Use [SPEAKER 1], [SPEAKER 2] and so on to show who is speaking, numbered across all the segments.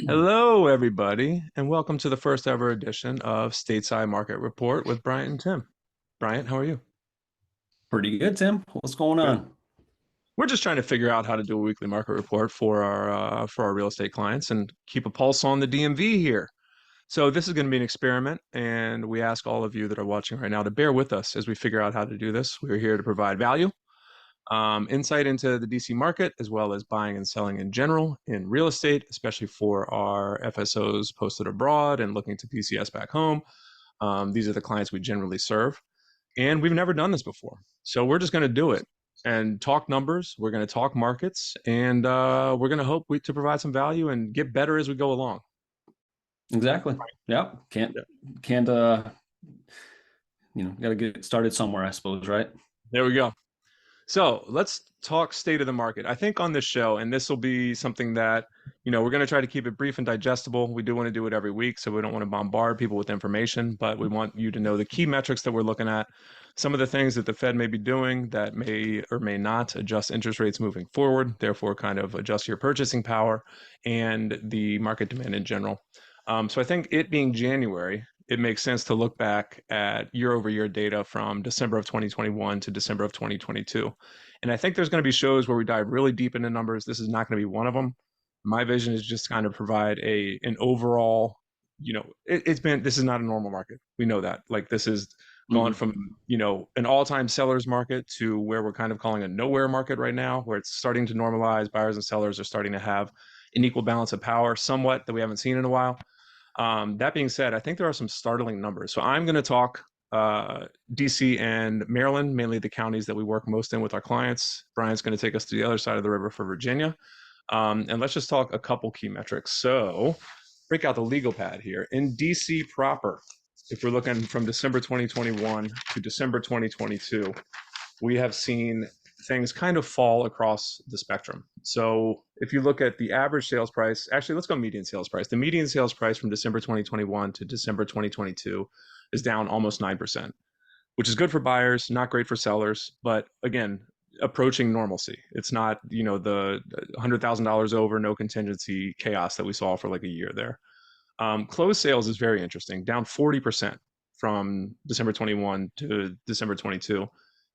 [SPEAKER 1] Hello, everybody, and welcome to the first ever edition of Stateside Market Report with Bryant and Tim. Bryant, how are you?
[SPEAKER 2] Pretty good, Tim. What's going
[SPEAKER 1] Good.
[SPEAKER 2] on?
[SPEAKER 1] We're just trying to figure out how to do a weekly market report for our real estate clients and keep a pulse on the DMV here. So this is going to be an experiment, and we ask all of you that are watching right now to bear with us as we figure out how to do this. We're here to provide value, insight into the DC market, as well as buying and selling in general in real estate, especially for our FSOs posted abroad and looking to PCS back home. These are the clients we generally serve, and we've never done this before. So we're just going to do it and talk numbers. We're going to talk markets, and we're going to hope to provide some value and get better as we go along.
[SPEAKER 2] Exactly. Yeah. Can't got to get started somewhere, I suppose, right?
[SPEAKER 1] There we go. So let's talk state of the market. I think on this show, and this will be something that, we're going to try to keep it brief and digestible. We do want to do it every week, so we don't want to bombard people with information, but we want you to know the key metrics that we're looking at, some of the things that the Fed may be doing that may or may not adjust interest rates moving forward, therefore kind of adjust your purchasing power and the market demand in general. So I think it being January, it makes sense to look back at year-over-year data from December of 2021 to December of 2022. And I think there's going to be shows where we dive really deep into numbers. This is not going to be one of them. My vision is just kind of provide an overall, this is not a normal market. We know that. Like this is gone from, an all-time seller's market to where we're kind of calling a nowhere market right now, where it's starting to normalize. Buyers and sellers are starting to have an equal balance of power somewhat that we haven't seen in a while. That being said, I think there are some startling numbers. So I'm going to talk DC and Maryland, mainly the counties that we work most in with our clients. Brian's going to take us to the other side of the river for Virginia. And let's just talk a couple key metrics. So break out the legal pad here. In DC proper, if we're looking from December 2021 to December 2022, we have seen things kind of fall across the spectrum. So if you look at the average sales price, actually, let's go median sales price. The median sales price from December 2021 to December 2022 is down almost 9%, which is good for buyers, not great for sellers. But again, approaching normalcy. It's not, the $100,000 over, no contingency chaos that we saw for like a year there. Closed sales is very interesting, down 40% from December 21 to December 22.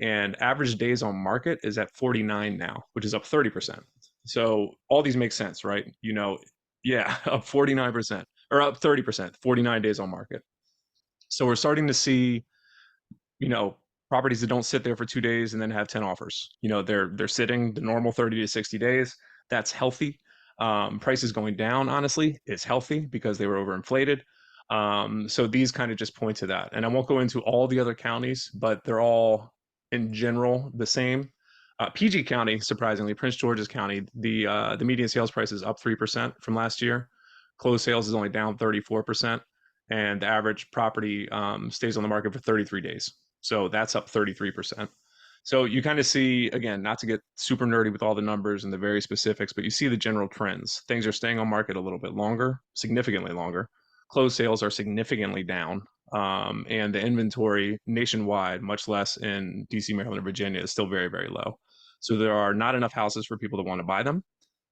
[SPEAKER 1] And average days on market is at 49 now, which is up 30%. So all these make sense, right? Up 49% or up 30%, 49 days on market. So we're starting to see, properties that don't sit there for 2 days and then have 10 offers. They're sitting the normal 30 to 60 days. That's healthy. Prices going down, honestly, is healthy because they were overinflated. So these kind of just point to that. And I won't go into all the other counties, but they're all in general the same. PG County, surprisingly, Prince George's County, the median sales price is up 3% from last year. Closed sales is only down 34%, and the average property stays on the market for 33 days. So that's up 33%. So you kind of see, again, not to get super nerdy with all the numbers and the very specifics, but you see the general trends. Things are staying on market a little bit longer, significantly longer. Closed sales are significantly down. And the inventory nationwide, much less in DC, Maryland, and Virginia, is still very, very low. So there are not enough houses for people to want to buy them.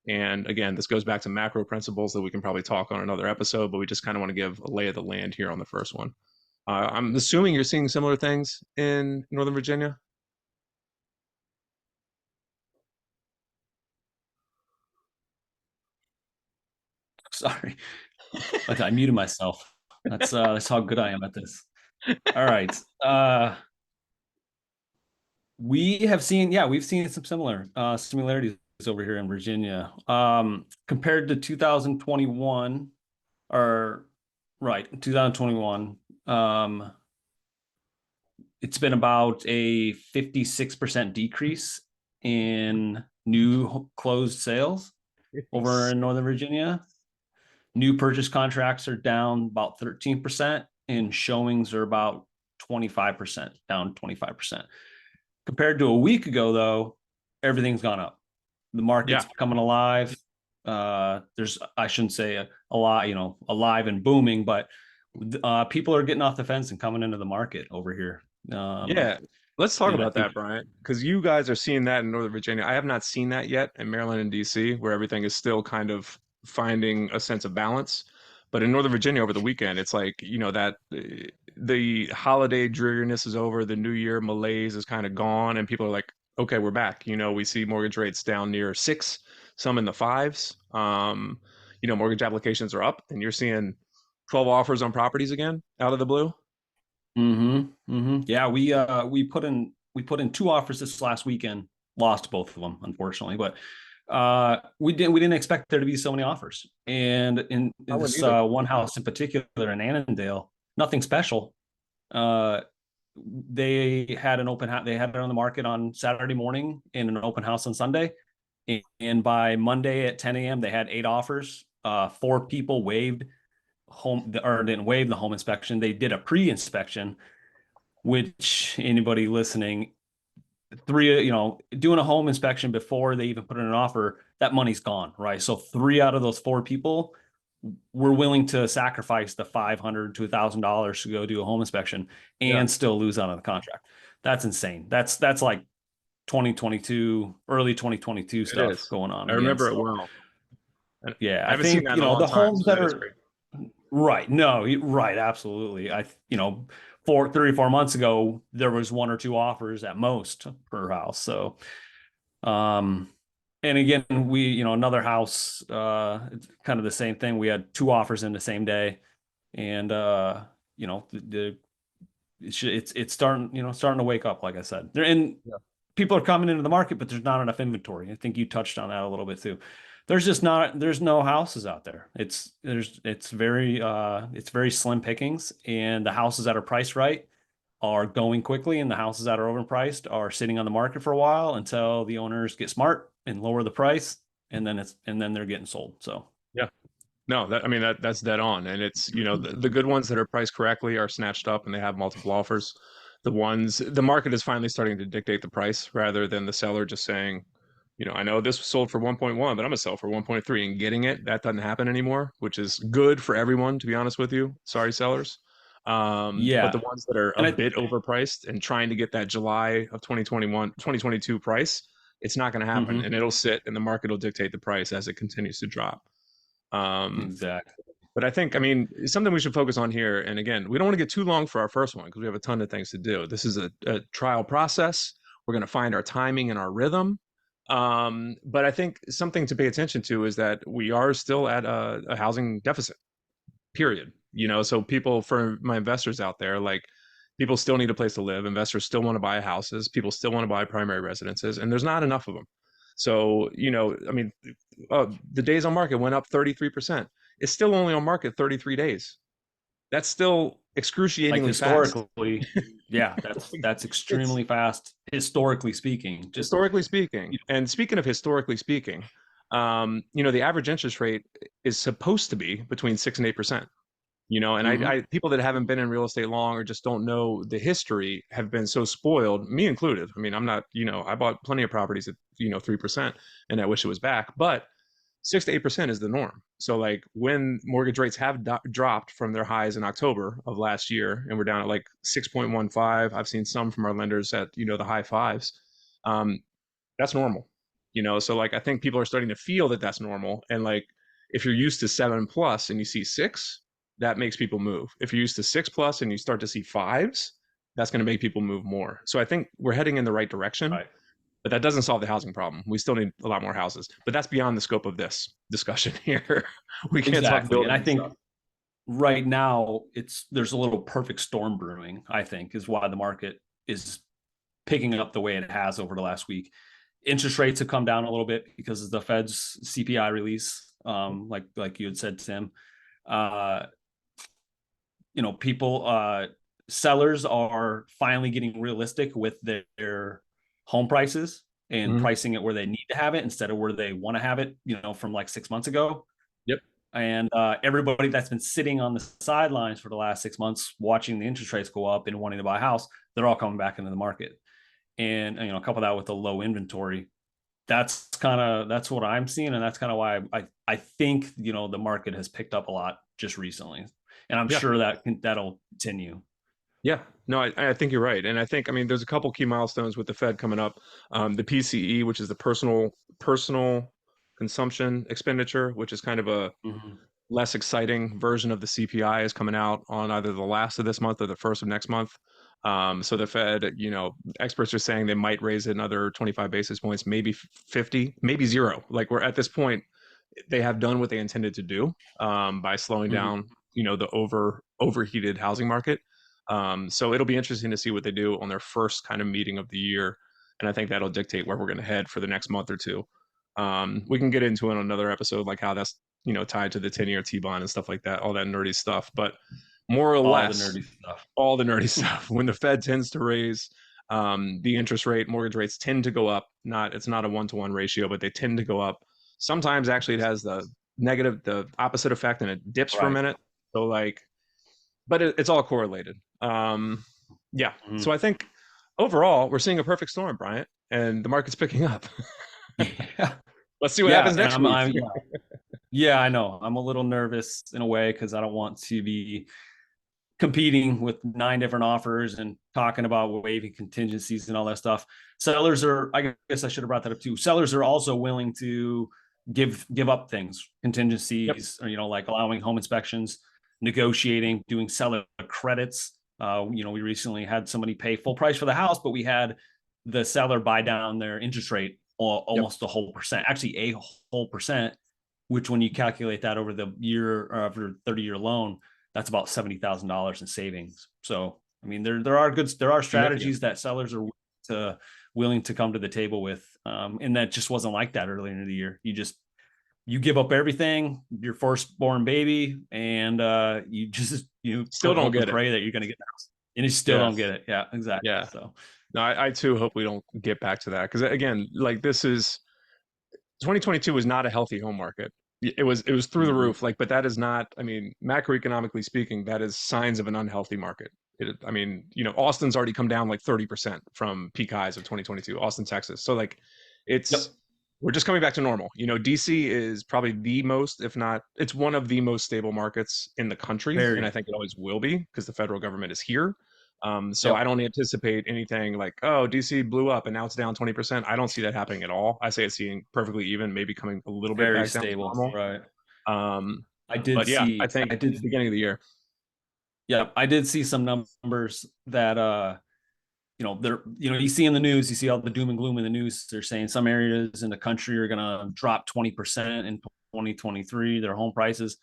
[SPEAKER 1] And again, this goes back to macro principles that we can probably talk on another episode, but we just kind of want to give a lay of the land here on the first one. I'm assuming you're seeing similar things in Northern Virginia.
[SPEAKER 2] Sorry. Okay, I muted myself. That's how good I am at this. All right. We've seen some similarities over here in Virginia. Compared to 2021, 2021, it's been about a 56% decrease in new closed sales over in Northern Virginia. New purchase contracts are down about 13%, and showings are about 25%, down 25%. Compared to a week ago, though, everything's gone up. The market's coming alive. I shouldn't say a lot, alive and booming, but people are getting off the fence and coming into the market over here.
[SPEAKER 1] Let's talk
[SPEAKER 2] And I
[SPEAKER 1] about
[SPEAKER 2] think,
[SPEAKER 1] that, Bryant, because you guys are seeing that in Northern Virginia. I have not seen that yet in Maryland and DC, where everything is still kind of finding a sense of balance. But in Northern Virginia over the weekend, it's like, that the holiday dreariness is over, the New Year malaise is kind of gone, and people are like, okay, we're back. We see mortgage rates down near six, some in the fives. Mortgage applications are up, and you're seeing 12 offers on properties again out of the blue.
[SPEAKER 2] yeah, we put in two offers this last weekend, lost both of them, unfortunately, but we didn't expect there to be so many offers. And in
[SPEAKER 1] I wouldn't
[SPEAKER 2] this
[SPEAKER 1] either.
[SPEAKER 2] one house in particular in Annandale, nothing special. Uh, they had an open house. They had it on the market on Saturday morning and an open house on Sunday. And by Monday at 10 a.m., they had 8 offers. Four people waived home or didn't waive the home inspection. They did a pre-inspection, which anybody listening, doing a home inspection before they even put in an offer, that money's gone, right? So 3 out of those 4 people were willing to sacrifice the $500 to $1,000 to go do a home inspection
[SPEAKER 1] Yeah,
[SPEAKER 2] and still lose out on the contract. That's insane. That's like 2022, early 2022
[SPEAKER 1] it
[SPEAKER 2] stuff
[SPEAKER 1] is.
[SPEAKER 2] going on
[SPEAKER 1] I
[SPEAKER 2] again.
[SPEAKER 1] remember it
[SPEAKER 2] So
[SPEAKER 1] well. And
[SPEAKER 2] yeah,
[SPEAKER 1] I
[SPEAKER 2] I
[SPEAKER 1] haven't seen
[SPEAKER 2] think
[SPEAKER 1] that in a long
[SPEAKER 2] the
[SPEAKER 1] time,
[SPEAKER 2] homes
[SPEAKER 1] so
[SPEAKER 2] that
[SPEAKER 1] that is
[SPEAKER 2] are
[SPEAKER 1] great.
[SPEAKER 2] right. No, right, absolutely. 4 3 4 months ago, there was 1 or 2 offers at most per house. So um and again, another house, it's kind of the same thing. We had 2 offers in the same day. And it's starting to wake up, like I said.
[SPEAKER 1] Yeah.
[SPEAKER 2] People are coming into the market, but there's not enough inventory. I think you touched on that a little bit too. There's no houses out there. It's very slim pickings, and the houses that are priced right are going quickly, and the houses that are overpriced are sitting on the market for a while until the owners get smart and lower the price, and then they're getting sold. So
[SPEAKER 1] Yeah. No, that's dead on. And it's, the good ones that are priced correctly are snatched up and they have multiple offers. The market is finally starting to dictate the price rather than the seller just saying, I know this was sold for 1.1, but I'm gonna sell for 1.3 and getting it. That doesn't happen anymore, which is good for everyone, to be honest with you. Sorry, sellers. But the
[SPEAKER 2] yeah,
[SPEAKER 1] ones that are a
[SPEAKER 2] and I
[SPEAKER 1] bit overpriced and trying to get that July of 2021, 2022 price, it's not going to happen.
[SPEAKER 2] mhm,
[SPEAKER 1] And it'll sit and the market will dictate the price as it continues to drop. Um,
[SPEAKER 2] exactly.
[SPEAKER 1] but I think, something we should focus on here. And again, we don't want to get too long for our first one because we have a ton of things to do. This is a trial process. We're going to find our timing and our rhythm. But I think something to pay attention to is that we are still at a housing deficit, period. So people, for my investors out there, like people still need a place to live. Investors still want to buy houses. People still want to buy primary residences, and there's not enough of them. So, the days on market went up 33%. It's still only on market 33 days. That's still
[SPEAKER 2] Like
[SPEAKER 1] excruciatingly fast.
[SPEAKER 2] historically, yeah, that's
[SPEAKER 1] It's
[SPEAKER 2] extremely fast, historically speaking. Just
[SPEAKER 1] historically speaking. And speaking of historically speaking, the average interest rate is supposed to be between 6 and 8%. And
[SPEAKER 2] mhm.
[SPEAKER 1] I people that haven't been in real estate long or just don't know the history have been so spoiled, me included. I'm not, I bought plenty of properties at 3%, and I wish it was back, but 6 to 8% is the norm. So like when mortgage rates have dropped from their highs in October of last year, and we're down at like 6.15, I've seen some from our lenders at the high fives. Um, that's normal. So like I think people are starting to feel that that's normal, and like if you're used to 7 plus and you see six, that makes people move. If you're used to 6 plus and you start to see fives, that's going to make people move more. So I think we're heading in the right direction,
[SPEAKER 2] Right.
[SPEAKER 1] but that doesn't solve the housing problem. We still need a lot more houses, but that's beyond the scope of this discussion here. We can't talk
[SPEAKER 2] Exactly. And
[SPEAKER 1] building
[SPEAKER 2] I
[SPEAKER 1] and stuff.
[SPEAKER 2] think right now there's a little perfect storm brewing, I think, is why the market is picking up the way it has over the last week. Interest rates have come down a little bit because of the Fed's CPI release. Like you had said, Tim. Uh, People, sellers are finally getting realistic with their home prices and
[SPEAKER 1] Mm-hmm.
[SPEAKER 2] pricing it where they need to have it instead of where they want to have it, from like 6 months ago.
[SPEAKER 1] Yep.
[SPEAKER 2] And everybody that's been sitting on the sidelines for the last 6 months, watching the interest rates go up and wanting to buy a house, they're all coming back into the market. And couple that with the low inventory, that's what I'm seeing, and that's kind of why I think the market has picked up a lot just recently, and I'm
[SPEAKER 1] Yeah.
[SPEAKER 2] sure that'll continue.
[SPEAKER 1] Yeah, no, I think you're right, and I think, I mean, there's a couple key milestones with the Fed coming up. The PCE, which is the personal consumption expenditure, which is kind of a
[SPEAKER 2] Mhm.
[SPEAKER 1] less exciting version of the CPI, is coming out on either the last of this month or the first of next month. So the Fed, experts are saying they might raise it another 25 basis points, maybe 50, maybe zero. Like, we're at this point, they have done what they intended to do, by slowing
[SPEAKER 2] Mhm.
[SPEAKER 1] down, the overheated housing market. So it'll be interesting to see what they do on their first kind of meeting of the year, and I think that'll dictate where we're going to head for the next month or two. We can get into it on another episode, like how that's tied to the 10-year T-bond and stuff like that, all that nerdy stuff. But more or
[SPEAKER 2] All the
[SPEAKER 1] less,
[SPEAKER 2] nerdy stuff.
[SPEAKER 1] all the nerdy stuff. When the Fed tends to raise the interest rate, mortgage rates tend to go up. It's not a 1-to-1 ratio, but they tend to go up. Sometimes actually it has the opposite effect, and it dips for a
[SPEAKER 2] Right.
[SPEAKER 1] minute. So like, but it's all correlated. Yeah.
[SPEAKER 2] Mhm.
[SPEAKER 1] So I think overall we're seeing a perfect storm, Bryant, and the market's picking up.
[SPEAKER 2] Yeah.
[SPEAKER 1] Let's see what
[SPEAKER 2] Yeah,
[SPEAKER 1] happens
[SPEAKER 2] and
[SPEAKER 1] next week.
[SPEAKER 2] yeah, I know. I'm a little nervous in a way because I don't want to be competing with 9 different offers and talking about waiving contingencies and all that stuff. Sellers are, I guess I should have brought that up too. Sellers are also willing to give up things,
[SPEAKER 1] Yep.
[SPEAKER 2] contingencies, or, like allowing home inspections, negotiating, doing seller credits. We recently had somebody pay full price for the house, but we had the seller buy down their interest rate
[SPEAKER 1] Yep.
[SPEAKER 2] almost a whole percent, actually a whole percent, which when you calculate that over the year or over 30-year loan, that's about $70,000 in savings. So, I mean, there are
[SPEAKER 1] Significant.
[SPEAKER 2] strategies that sellers are willing to come to the table with, and that just wasn't like that earlier in the year. You give up everything, your firstborn baby, and you
[SPEAKER 1] Still
[SPEAKER 2] put
[SPEAKER 1] don't
[SPEAKER 2] hope and
[SPEAKER 1] get it.
[SPEAKER 2] pray that you're going to get the house, and you still
[SPEAKER 1] Yeah.
[SPEAKER 2] don't get it. Yeah, exactly.
[SPEAKER 1] Yeah.
[SPEAKER 2] So,
[SPEAKER 1] No, I too hope we don't get back to that, because again, like, this is 2022 was not a healthy home market. It was through the
[SPEAKER 2] mhm.
[SPEAKER 1] roof, like, but that is not, I mean, macroeconomically speaking, that is signs of an unhealthy market. I mean, Austin's already come down like 30% from peak highs of 2022, Austin, Texas. So like,
[SPEAKER 2] Yep,
[SPEAKER 1] it's we're just coming back to normal. DC is probably the most, if not, it's one of the most stable markets in the country, and I
[SPEAKER 2] very.
[SPEAKER 1] think it always will be, because the federal government is here. So I
[SPEAKER 2] Yep,
[SPEAKER 1] don't anticipate anything like, oh, DC blew up and now it's down 20%. I don't see that happening at all. I say it's seeing perfectly even, maybe coming a little bit
[SPEAKER 2] very
[SPEAKER 1] back down to
[SPEAKER 2] stable.
[SPEAKER 1] normal.
[SPEAKER 2] Right.
[SPEAKER 1] Um,
[SPEAKER 2] I did
[SPEAKER 1] but yeah, I
[SPEAKER 2] see.
[SPEAKER 1] think
[SPEAKER 2] I did.
[SPEAKER 1] beginning of the year.
[SPEAKER 2] Yeah, I did see some numbers that you see in the news, you see all the doom and gloom in the news. They're saying some areas in the country are going to drop 20% in 2023, their home prices.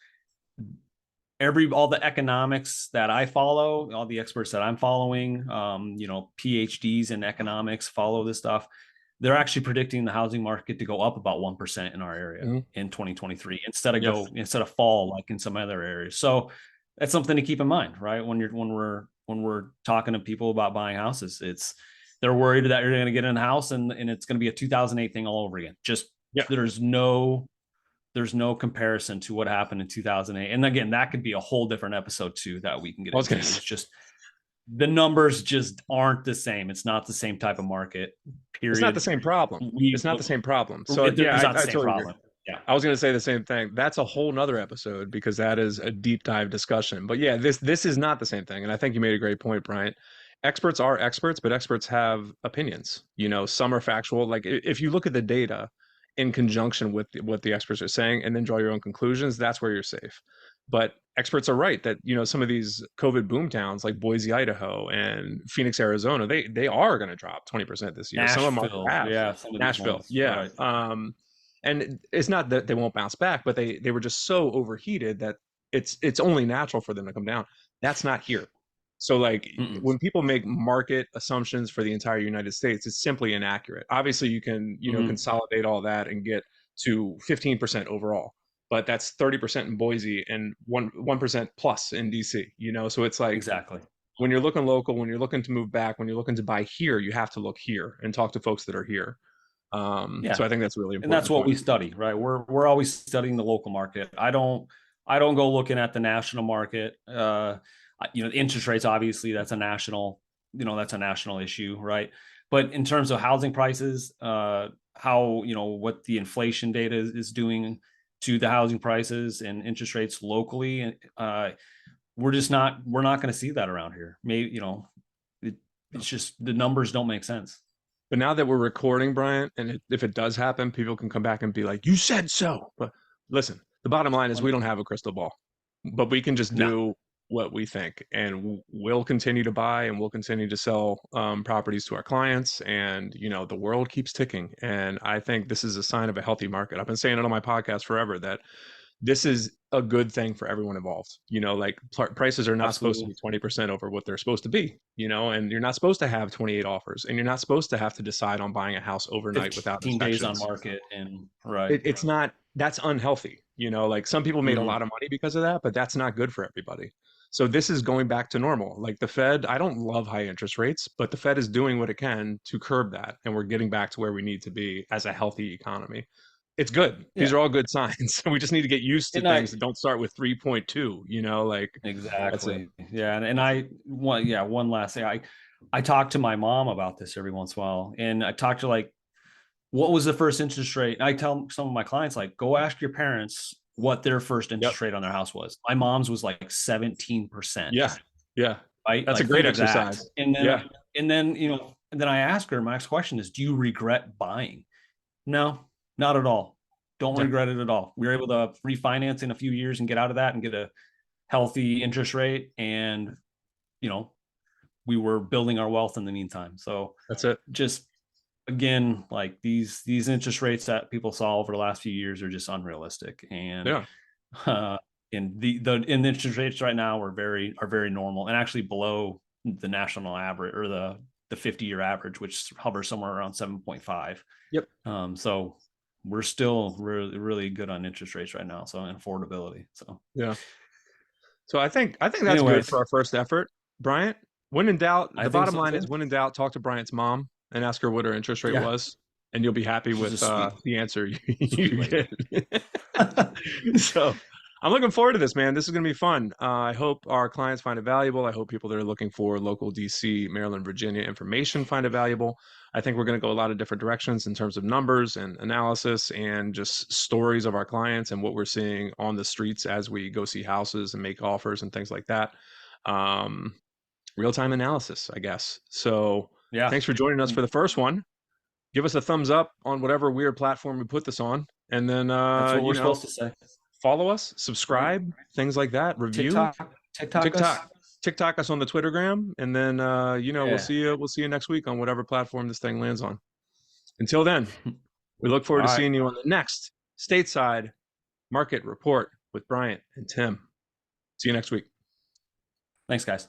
[SPEAKER 2] All the economics that I follow, all the experts that I'm following, PhDs in economics follow this stuff. They're actually predicting the housing market to go up about 1% in our area
[SPEAKER 1] Mhm.
[SPEAKER 2] in 2023
[SPEAKER 1] Yes.
[SPEAKER 2] instead of fall like in some other areas. So that's something to keep in mind, right? When we're talking to people about buying houses, they're worried that you're going to get in a house and it's going to be a 2008 thing all over again. Just
[SPEAKER 1] Yeah.
[SPEAKER 2] there's no there's no comparison to what happened in 2008. And again, that could be a whole different episode too that we can get
[SPEAKER 1] I was
[SPEAKER 2] into.
[SPEAKER 1] gonna say,
[SPEAKER 2] It's just the numbers just aren't the same. It's not the same type of market.
[SPEAKER 1] it's not the
[SPEAKER 2] Period.
[SPEAKER 1] same problem.
[SPEAKER 2] We
[SPEAKER 1] It's not the same problem. So yeah,
[SPEAKER 2] There's
[SPEAKER 1] I
[SPEAKER 2] not the same
[SPEAKER 1] totally agree.
[SPEAKER 2] problem. Yeah.
[SPEAKER 1] I was going to say the same thing. That's a whole nother episode, because that is a deep dive discussion. But yeah, this is not the same thing, and I think you made a great point, Bryant. Experts are experts, but experts have opinions. Some are factual. Like, if you look at the data in conjunction with what the experts are saying, and then draw your own conclusions, that's where you're safe. But experts are right that some of these COVID boom towns like Boise, Idaho, and Phoenix, Arizona, they are going to drop 20% this year. Some of them already
[SPEAKER 2] Nashville.
[SPEAKER 1] have.
[SPEAKER 2] Yeah. Some of these
[SPEAKER 1] Nashville,
[SPEAKER 2] ones.
[SPEAKER 1] yeah.
[SPEAKER 2] Right.
[SPEAKER 1] And it's not that they won't bounce back, but they were just so overheated that it's only natural for them to come down. That's not here. So like,
[SPEAKER 2] Mm-mm.
[SPEAKER 1] when people make market assumptions for the entire United States, it's simply inaccurate. Obviously, you can
[SPEAKER 2] Mm-hmm.
[SPEAKER 1] consolidate all that and get to 15% overall, but that's 30% in Boise and 1% plus in DC. So it's like,
[SPEAKER 2] Exactly.
[SPEAKER 1] when you're looking local, when you're looking to move back, when you're looking to buy here, you have to look here and talk to folks that are here. So
[SPEAKER 2] Yeah.
[SPEAKER 1] I think that's a really
[SPEAKER 2] And
[SPEAKER 1] important
[SPEAKER 2] that's what
[SPEAKER 1] point.
[SPEAKER 2] we study, right? We're always studying the local market. I don't go looking at the national market. Interest rates, obviously that's a national issue, right? But in terms of housing prices, how, what the inflation data is doing to the housing prices and interest rates locally, we're not going to see that around here. Maybe, it's just the numbers don't make sense.
[SPEAKER 1] But now that we're recording, Bryant, and if it does happen, people can come back and be like, "You said so." But listen, the bottom line is we don't have a crystal ball, but we can just
[SPEAKER 2] No,
[SPEAKER 1] do what we think, and we'll continue to buy and we'll continue to sell properties to our clients, and the world keeps ticking. And I think this is a sign of a healthy market. I've been saying it on my podcast forever that this is a good thing for everyone involved. Like prices are not supposed to
[SPEAKER 2] absolutely.
[SPEAKER 1] be 20% over what they're supposed to be, and you're not supposed to have 28 offers, and you're not supposed to have to decide on buying a house overnight without
[SPEAKER 2] 15 days on
[SPEAKER 1] inspections.
[SPEAKER 2] market and right.
[SPEAKER 1] It's not, that's unhealthy. Like some people made a
[SPEAKER 2] Mm-hmm.
[SPEAKER 1] lot of money because of that, but that's not good for everybody. So this is going back to normal. Like the Fed, I don't love high interest rates, but the Fed is doing what it can to curb that. And we're getting back to where we need to be as a healthy economy. It's good. These
[SPEAKER 2] Yeah.
[SPEAKER 1] are all good signs. We just need to get used to
[SPEAKER 2] And I
[SPEAKER 1] things that don't start with 3.2, like that's it.
[SPEAKER 2] exactly. Yeah. And one last thing. I talk to my mom about this every once in a while. And I talk to like, what was the first interest rate? I tell some of my clients, like, go ask your parents what their first
[SPEAKER 1] Yep.
[SPEAKER 2] interest rate on their house was. My mom's was like 17%.
[SPEAKER 1] Yeah. Yeah.
[SPEAKER 2] Right.
[SPEAKER 1] That's a
[SPEAKER 2] Like
[SPEAKER 1] great
[SPEAKER 2] think of that.
[SPEAKER 1] exercise.
[SPEAKER 2] And then,
[SPEAKER 1] Yeah.
[SPEAKER 2] and then I ask her, my next question is, do you regret buying? No, not at all. Don't
[SPEAKER 1] Yeah.
[SPEAKER 2] regret it at all. We were able to refinance in a few years and get out of that and get a healthy interest rate. And, we were building our wealth in the meantime. So
[SPEAKER 1] That's it.
[SPEAKER 2] just again, like these interest rates that people saw over the last few years are just unrealistic. And
[SPEAKER 1] Yeah.
[SPEAKER 2] and the interest rates right now are very normal and actually below the national average or the 50-year average, which hovers somewhere around 7.5.
[SPEAKER 1] Yep.
[SPEAKER 2] So we're still really, really good on interest rates right now. So and affordability. So
[SPEAKER 1] Yeah. So I think that's good
[SPEAKER 2] anyways,
[SPEAKER 1] for our first effort, Bryant. When in doubt,
[SPEAKER 2] I
[SPEAKER 1] the
[SPEAKER 2] think
[SPEAKER 1] bottom
[SPEAKER 2] so
[SPEAKER 1] line
[SPEAKER 2] too.
[SPEAKER 1] is when in doubt, talk to Bryant's mom and ask her what her interest rate
[SPEAKER 2] Yeah.
[SPEAKER 1] was, and you'll be happy
[SPEAKER 2] She's a
[SPEAKER 1] with
[SPEAKER 2] sweet,
[SPEAKER 1] the answer
[SPEAKER 2] sweet
[SPEAKER 1] you
[SPEAKER 2] lady.
[SPEAKER 1] get. So I'm looking forward to this, man. This is going to be fun. I hope our clients find it valuable. I hope people that are looking for local DC, Maryland, Virginia information find it valuable. I think we're going to go a lot of different directions in terms of numbers and analysis and just stories of our clients and what we're seeing on the streets as we go see houses and make offers and things like that. Um, Real-time analysis, I guess. So
[SPEAKER 2] Yeah.
[SPEAKER 1] thanks for joining us for the first one. Give us a thumbs up on whatever weird platform we put this on. And then,
[SPEAKER 2] That's what we're supposed to say.
[SPEAKER 1] follow us,
[SPEAKER 2] Right.
[SPEAKER 1] subscribe, things like that, review,
[SPEAKER 2] TikTok us.
[SPEAKER 1] TikTok us on the Twittergram. And then, we'll
[SPEAKER 2] Yeah.
[SPEAKER 1] see you next week on whatever platform this thing lands on. Until then, we look
[SPEAKER 2] All
[SPEAKER 1] forward to
[SPEAKER 2] right.
[SPEAKER 1] seeing you on the next Stateside Market Report with Bryant and Tim. See you next week.
[SPEAKER 2] Thanks, guys.